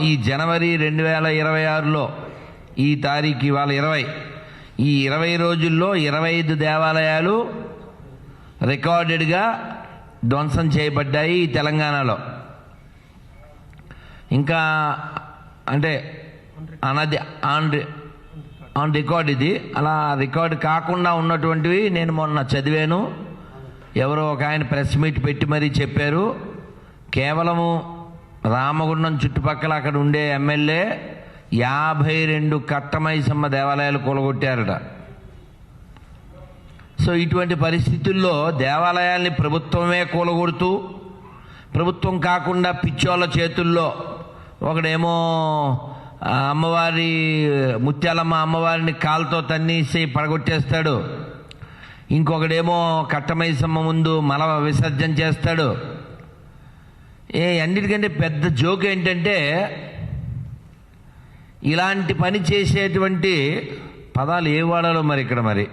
ఈ జనవరి 2026లో ఈ తారీఖు ఇవాళ 20, ఈ 20 రోజుల్లో 25 దేవాలయాలు రికార్డెడ్గా ధ్వంసం చేయబడ్డాయి ఈ తెలంగాణలో. ఇంకా అంటే అన్నది ఆన్ రికార్డ్. ఇది అలా రికార్డు కాకుండా ఉన్నటువంటివి నేను మొన్న చదివాను. ఎవరో ఒక ఆయన ప్రెస్ మీట్ పెట్టి మరీ చెప్పారు. కేవలము రామగుండం చుట్టుపక్కల అక్కడ ఉండే ఎమ్మెల్యే 52 కట్టమైసమ్మ దేవాలయాలు కూలగొట్టారట. సో ఇటువంటి పరిస్థితుల్లో దేవాలయాల్ని ప్రభుత్వమే కూలగొడుతూ, ప్రభుత్వం కాకుండా పిచ్చోళ్ళ చేతుల్లో ఒకడేమో అమ్మవారి ముత్యాలమ్మ అమ్మవారిని కాలుతో తన్నేసి పడగొట్టేస్తాడు, ఇంకొకడేమో కట్టమైసమ్మ ముందు మల విసర్జన చేస్తాడు. అన్నిటికంటే పెద్ద జోక్ ఏంటంటే, ఇలాంటి పని చేసేటువంటి పదాలు ఏ వాడాలో మరి ఇక్కడ మరి